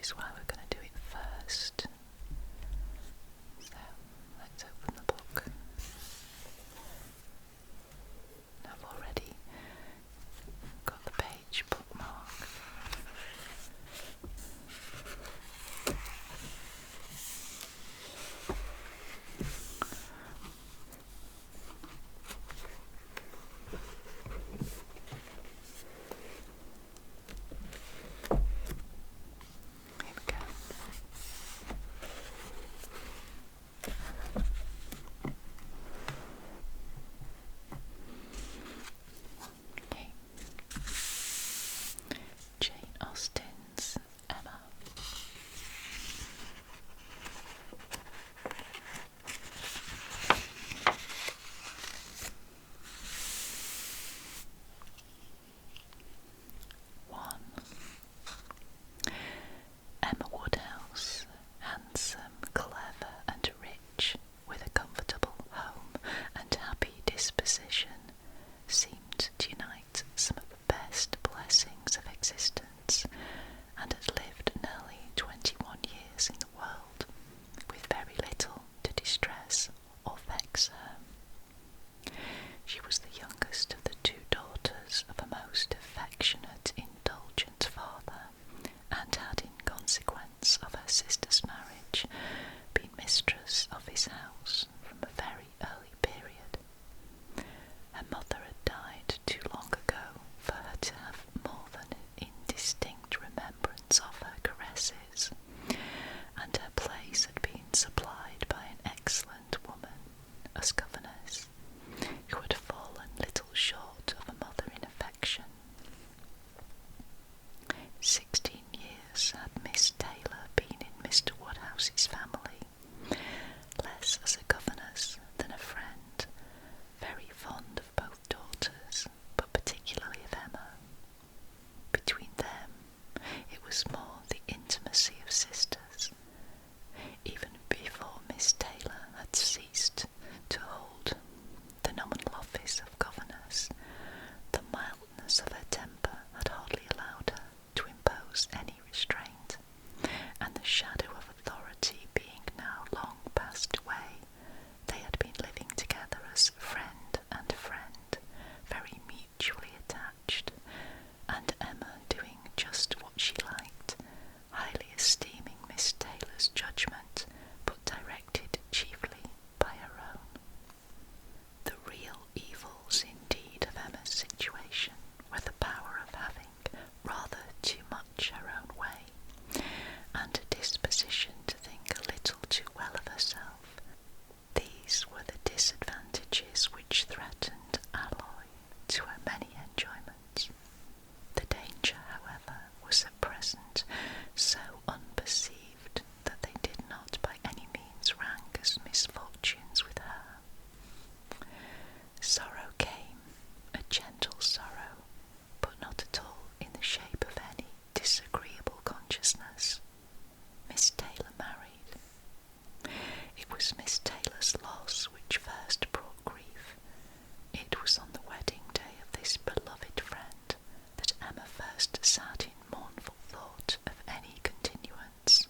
is why we're going to do it first. So let's open the book. I've already got the page bookmark. Here we go. Okay. Jane Austen's Emma. Emma Woodhouse, handsome, clever and rich, with a comfortable home and happy disposition, seemed to unite some of the best blessings of existence, and had lived nearly 21 years in the world, with very little to distress or vex her. She was the youngest of the two daughters of a most affectionate, indulgent father, and had, in consequence of her sister's marriage, been mistress of his house from a very early period. Her mother had died too long ago for her to have more than an indistinct remembrance of her caresses, and her place had been supplied by an excellent woman as governess, who had fallen little short of a mother in affection. 16 years had Miss Taylor been in Mr. Woodhouse's family, less as a governess than a friend, very fond of both daughters, but particularly of Emma. Between them it was more the intimacy of sisters. Even before Miss Taylor had ceased to hold the nominal office of governess, the mildness of her temper had hardly allowed her to impose any restraint, and the shadow of authority being now long passed away, they had been living together as friend and friend, very mutually attached, and Emma doing just what she liked, highly esteeming Miss Taylor's judgment, but directed chiefly by her own. The real evils indeed of Emma's situation were the power of having rather too much her own way, and a disposition to think a little too well of herself. These were the disadvantages which threatened alloy to her many enjoyments. The danger, however, was at present so unperceived that they did not by any means rank as misfortunes with her. Sorrow came, a gentle sorrow, but not at all in the shape of any disagreeable consciousness. Miss Taylor married. It was Miss Taylor's loss which first brought grief. It was on the wedding day of this beloved friend that Emma first sat in mournful thought of any continuance.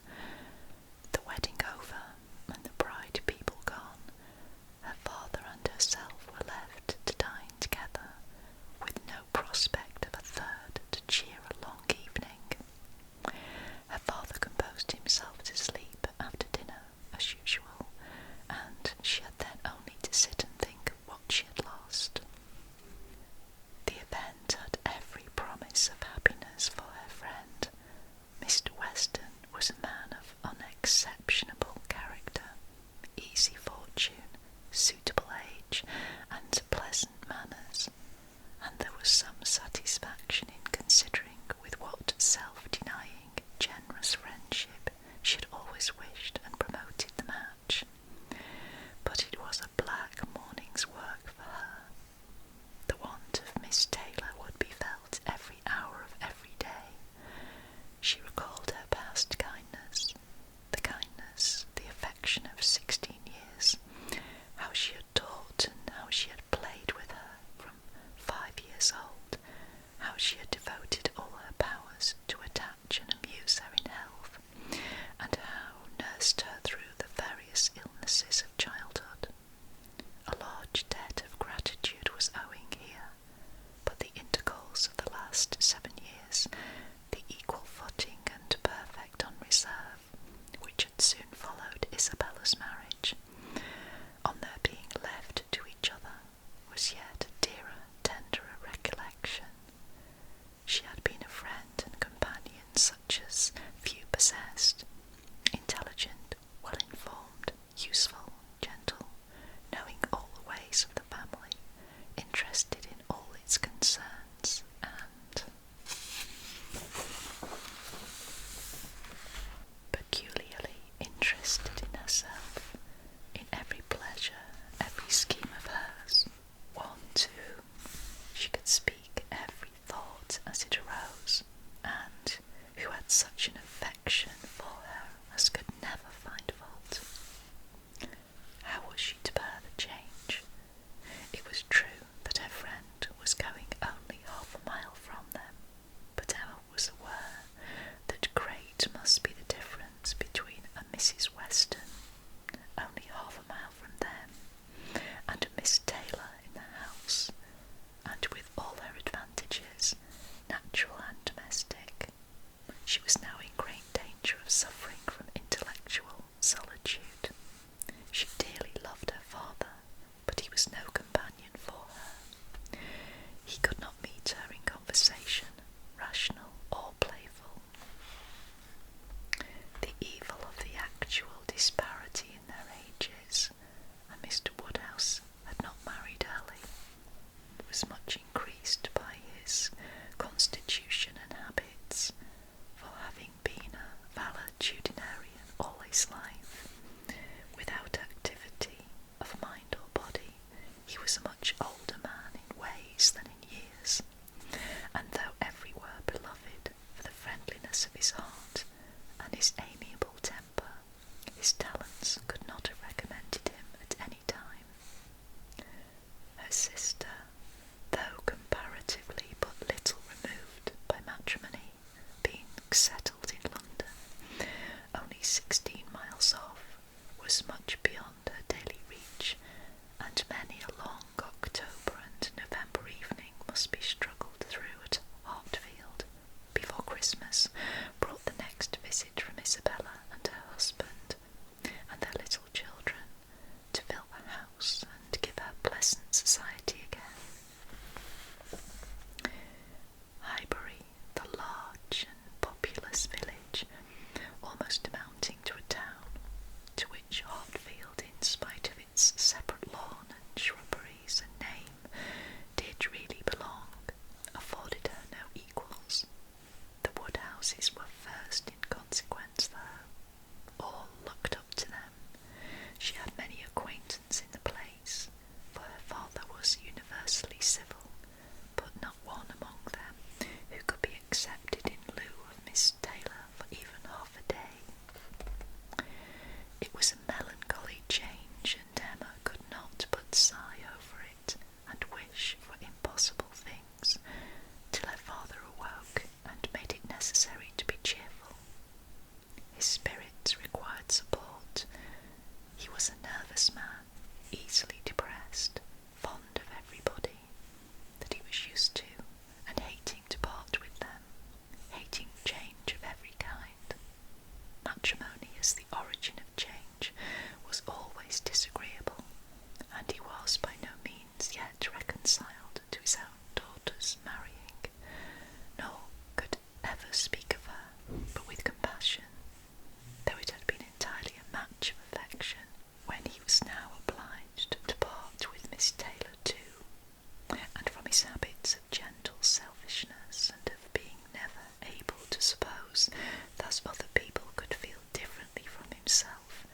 The wedding over, and the bride people gone, her father and herself were left to dine together, with no prospect of a third to cheer a long evening. Her father composed himself to sleep after dinner, as usual, and she had then only to sit and think of what she had lost. The event had every promise of happiness for her friend. Mr. Weston was a man of unexceptionable character, easy fortune, suitable age, and pleasant manners, and there was some satisfaction in considering with what self-denying, generous friendship she interested in herself, in every pleasure, every scheme of hers, one to whom she could speak every thought as it arose, and who had such an affection for her as could never find fault. How was she to bear the change? It was true that her friend was going only half a mile from them, but Emma was aware that great must be the difference between a Mrs. Weston, only half a mile from them, and a Miss Taylor in the house, and with all her advantages, natural and domestic. She was now in great danger of suffering from intellectual solitude. She dearly loved her father, but he was no companion for her. He could not meet her in conversation, rational or playful. The evil of the actual disparity in their ages, and Mr. Woodhouse had not married early, was much increased by his constitution and habits, for having been a valetudinarian all his life, without activity of mind or body, he was a much older man in ways than in years, and though everywhere beloved for the friendliness of his heart and his amiable temper, his talents could not have recommended him at any time. Her sister, though comparatively but little removed by matrimony, being settled in London, only 16 miles off, was much beyond her daily reach, and many a long October and November evening must be struggled through at Hartfield before Christmas brought the next visit from Isabella and her husband and their little children to fill the house and give her pleasant society again. Highbury, the large and populous village, almost amounting to a town, to which Hartfield, in spite of its separate lawn and shrubberies and name, did really belong, afforded her no equals. The Woodhouses were first in consequence there. All looked up to them. She had many acquaintance in the place, for her father was universally civil, but not one among them who could be accepted in lieu of Miss Taylor for even half a day. It was a melancholy change, and Emma could not but sigh over it and wish for impossible things, till her father awoke and made it necessary to be cheerful. His spirits required support. He was a nervous man, easily depressed, fond of everybody that he was used to, and hating to part with them, hating change of every kind. Matrimony as the origin of change was always disagreeable, and he was by no means yet reconciled to his own daughter's marrying, nor could ever speak of her but with compassion, though it had been entirely a match of affection when he was now obliged to part with Miss Taylor too, and from his habits of gentle selfishness and of being never able to suppose that other people could feel differently from himself,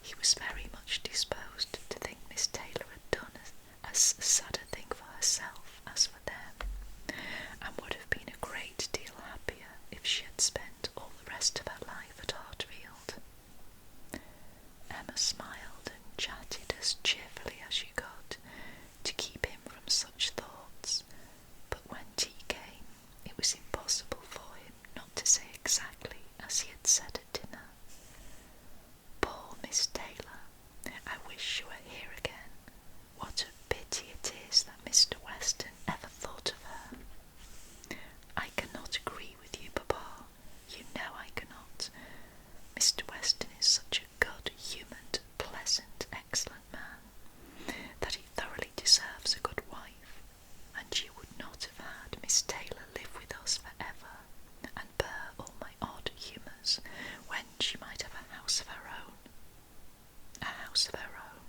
he was very much disposed to think Miss Taylor had done as sad a thing for herself as for them, and would have been a great deal happier if she had spent all the rest of her life at Hartfield. Emma smiled and chatted as cheerfully as she could to keep him from such thoughts, but when tea came, it was impossible for him not to say exactly as he had said at dinner. Poor Miss Taylor, I wish she were here again. What a pity it is that Mr. Weston ever thought of her. I cannot agree with you, Papa. You know I cannot. Mr. Weston is such a good-humoured, pleasant, excellent man, that he thoroughly deserves a good wife, and you would not have had Miss Taylor live with us for ever, and bear all my odd humours, when she might have a house of her own. A house of her own,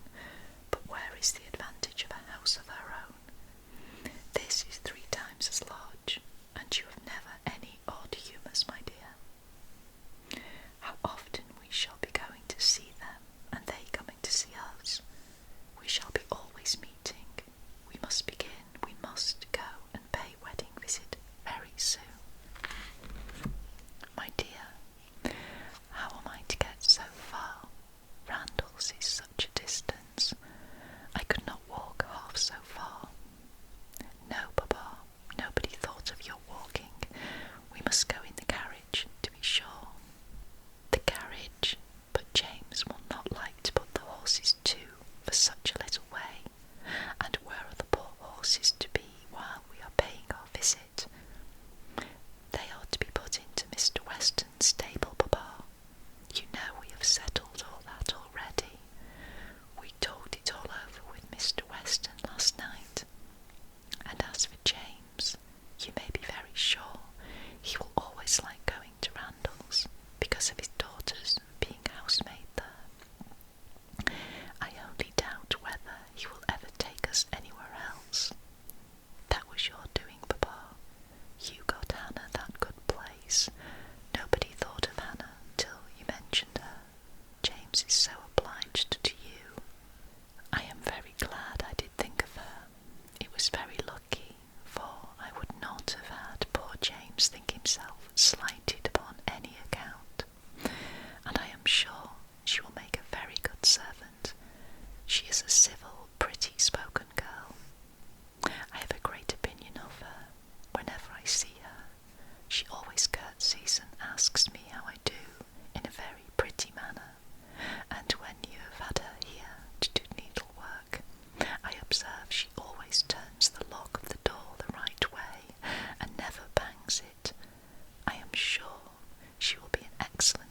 but where is the advantage of a house of her own? This is 3 times as large, and you have never any odd humours, my dear. How often we shall be going to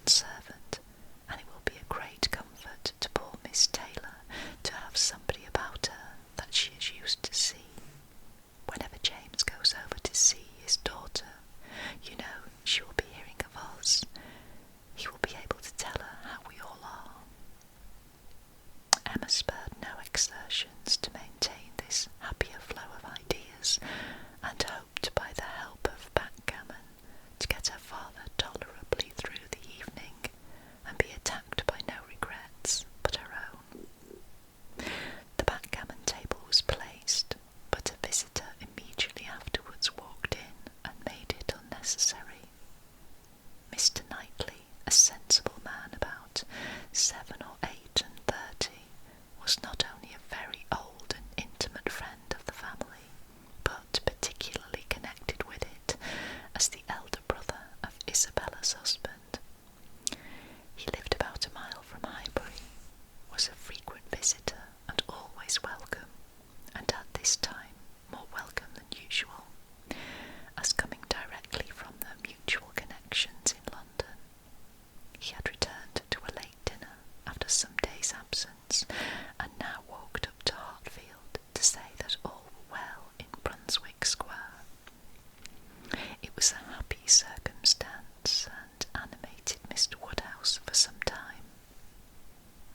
servant, and it will be a great comfort to poor Miss Taylor to have somebody about her that she is used to see. Whenever James goes over to see his daughter, you know she will be hearing of us. He will be able to tell her how we all are." Emma spared no exertions to maintain this happier flow of ideas, and hoped by the help of backgammon to get her father tolerably through the evening, and be attacked by no regrets but her own. The backgammon table was placed, but a visitor immediately afterwards walked in and made it unnecessary. Mr. Knightley, a sensible man about 7 or 38, was not only a very old and intimate friend of the family, but particularly connected with it as the elder brother of Isabella's husband. He lived about a mile from Highbury, was a frequent visitor and always welcome, and at this time more welcome than usual, as coming directly from their mutual connections in London. He had returned to a late dinner after some days' absence, and now walked up to Hartfield to say that all were well in Brunswick Square. It was a happy circumstance, and animated Mr. Woodhouse for some time.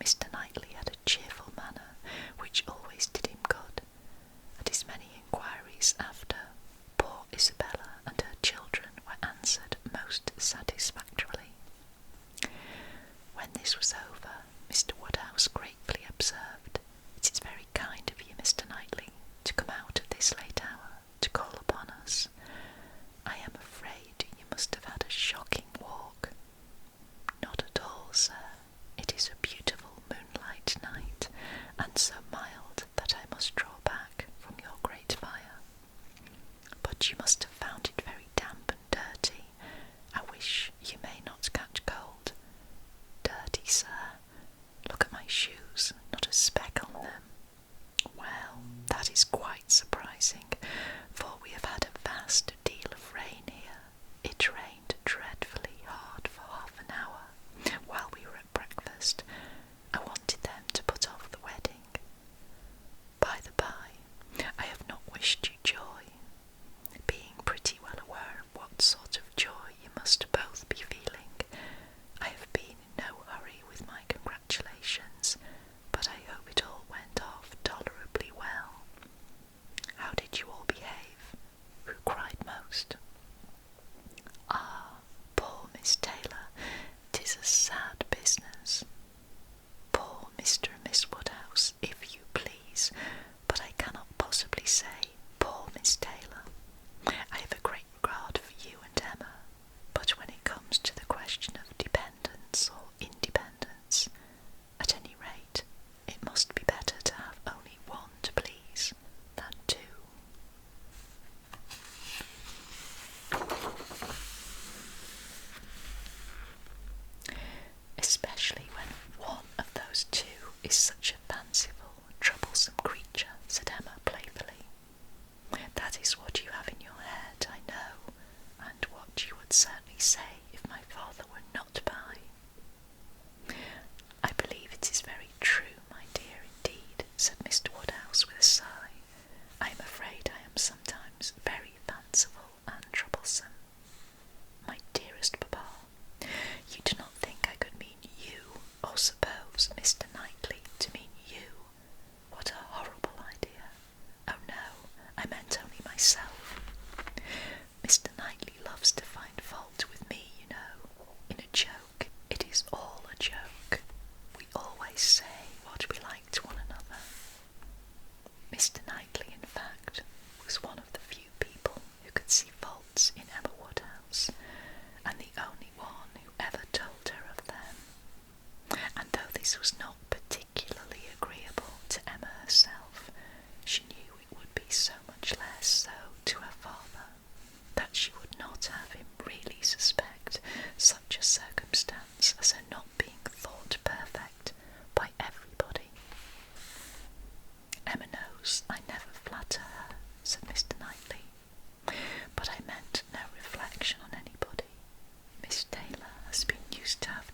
Mr. Knightley had a cheerful manner which always did him good, and his many inquiries after poor Isabella and her children were answered most satisfactorily. When this was over, Mr. Woodhouse gratefully observed, "It is very kind of you, Mr. Knightley, to come out at this late hour to call upon us. I am afraid you must have had a shocking walk." "Not at all, sir. It is a beautiful moonlight night, and so mild that I must draw back from your great fire. But you must have found it very damp and dirty. I wish you may not catch cold." "Dirty, sir? Look at my shoes, not a speck on them." "Well, that is quite surprising, for we have had a vast deal of rain here. It rained dreadfully hard for half an hour while we were at breakfast. I wanted them to put off the wedding. By the by, I have not wished you joy, being pretty well aware of what sort of joy you must both be feeling. I have been in no hurry with my congratulations, but I hope it all went off tolerably well. How did you all behave? Who cried most?" "Ah, poor Miss Taylor, 'tis a sad business." "Poor Mr. and Miss Woodhouse, if you please, but I cannot possibly say poor Miss Taylor. I have a great regard for you and Emma, but when it comes to the question of dependence or independence, at any rate, it must be better to have only one to please than two." "Especially when one of those two is such a fanciful, troublesome creature," said Emma playfully. "That is what you have in your head, I know, and what you would certainly say if my father were not by." "I believe it is very true, my dear, indeed," said Mr. Woodhouse with a sigh. "I am afraid I am sometimes very fanciful and troublesome. My dearest papa, you do not think I could mean you, or suppose Mr. Knightley to mean you? What a horrible idea! Oh no, I meant only myself. Mr. Knightley loves to find fault with me, you know. In a joke, it is all a joke. We always say what we like to one another. Mr. Knightley, in fact, was one of the few people who could see faults in Emma Woodhouse, and the only one who ever told her of them. And though this was not particularly agreeable to Emma herself, she knew it would be so much less so to her father, that she would not have him really suspect such a circumstance as her not being thought perfect by everybody. "Emma knows I never flatter her," said Mr. Knightley, "but I meant no reflection on anybody. Miss Taylor has been used to have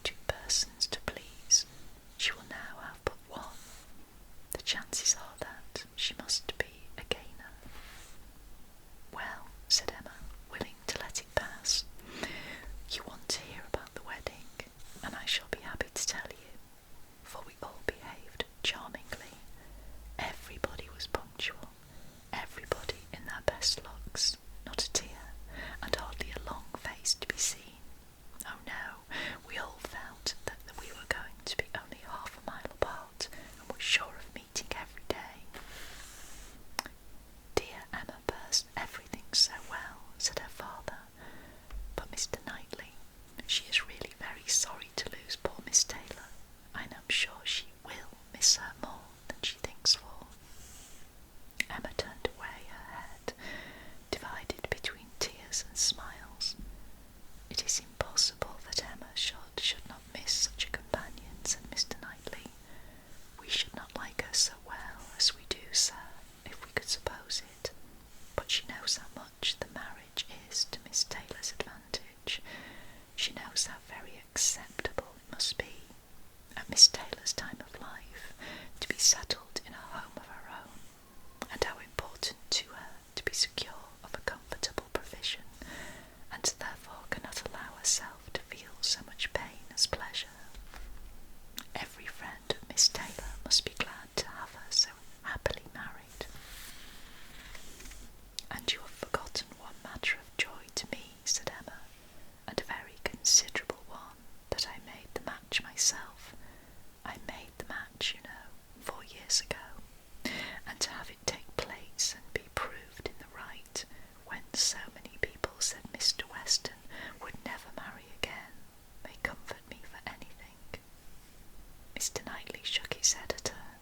Mr. Knightley shook his head at her.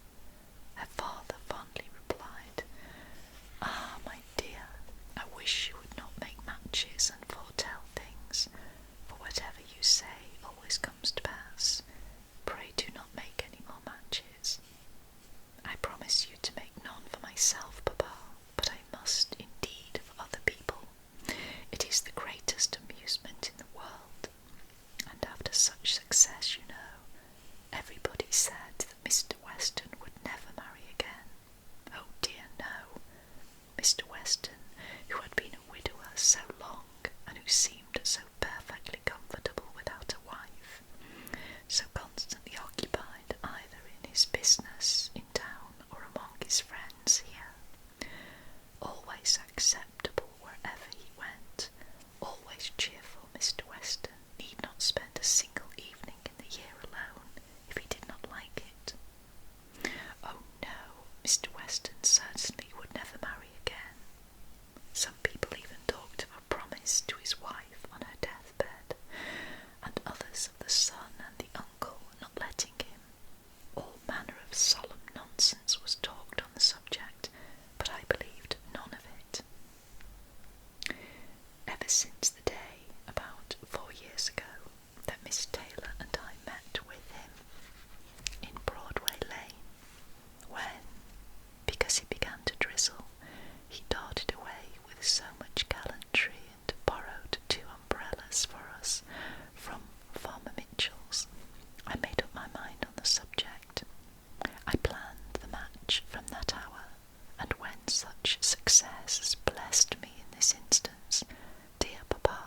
Her father fondly replied, "Ah, my dear, I wish you would not make matches and foretell things, for whatever you say always comes to pass. Pray do not make any more matches." "I promise you to make none for myself, Papa, but I must indeed for other people. It is the greatest amusement in the world. And after such success, you know, everybody said that Mr. Weston would never marry again. Oh dear, no. Mr. Weston, who had been a widower so long, and who seemed so perfectly comfortable without a wife, so constantly occupied either in his business in town or among his friends here, always acceptable wherever he went, always cheerful, Mr. Weston need not spend a single evening in the year alone if he did not like it. Oh no, Mr. Weston certainly would never marry again. Some people even talked of a promise to his wife on her deathbed, and others of the son and the uncle not letting him. All manner of solemn nonsense was talked on the subject, but I believed none of it. Ever since the day, about 4 years ago, that Miss Taylor and I met with him in Broadway Lane, when, because it began to drizzle, he darted away with so much gallantry and borrowed 2 umbrellas for us from Farmer Mitchell's, I made up my mind on the subject. I planned the match from that hour, and when such success has blessed me in this instance, dear Papa,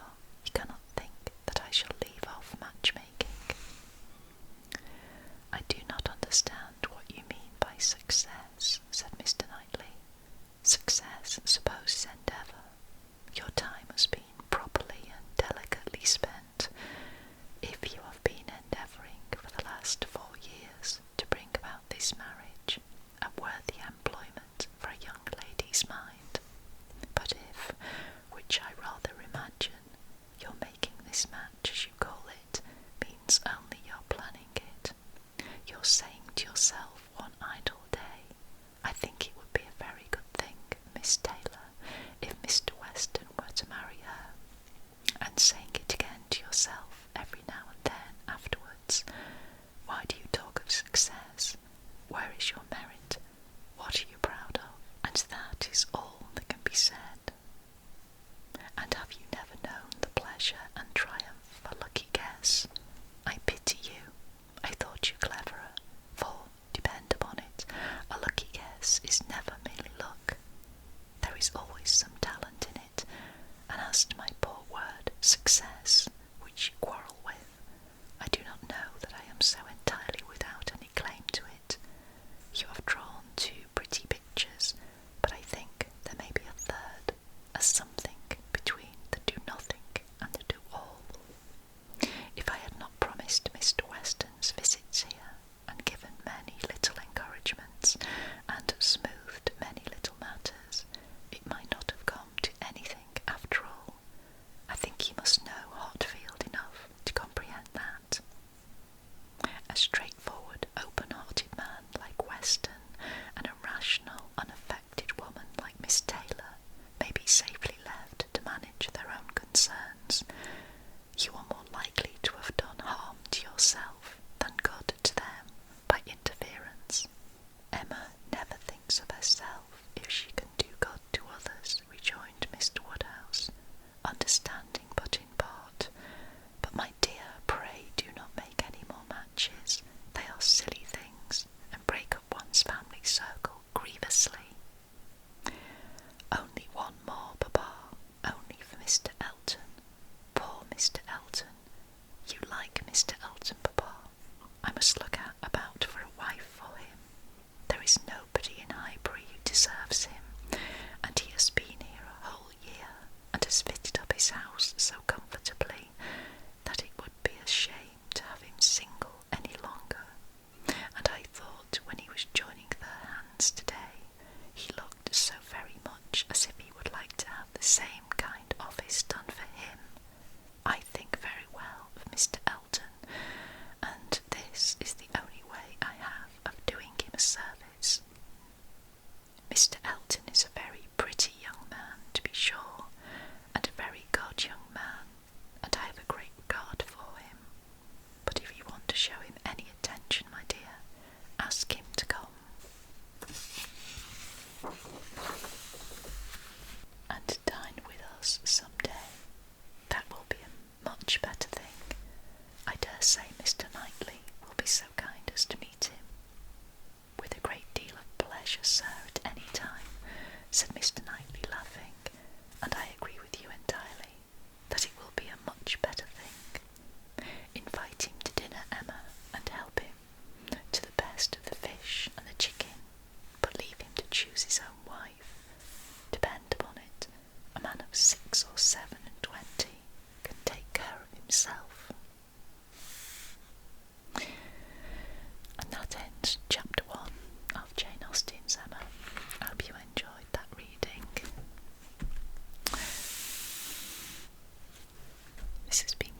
you cannot think that I shall leave off matchmaking. "I do not understand what you mean by success," said Mr. Knightley. "Success supposes endeavour. Your time has been properly and delicately spent. If you have been endeavouring for the last 4 years to bring about this marriage, a worthy employment for a young lady's mind. But if, which I rather imagine, your making this match, as you call it, means only your planning it, you're saying to yourself one idle day, I think it would be a very good thing, Miss Taylor, if Mr. Weston were to marry her, and saying it again to yourself every now and then afterwards, why do you talk of success? Where is your merit? What are you proud of? And that is all that can be said. And have you never known the pleasure and triumph of a lucky guess? I pity you. I thought you cleverer, for, depend upon it, a lucky guess is never merely luck. There is always some talent in it, and as to my poor word, success, which you himself. And that ends chapter 1 of Jane Austen's Emma. I hope you enjoyed that reading. This has been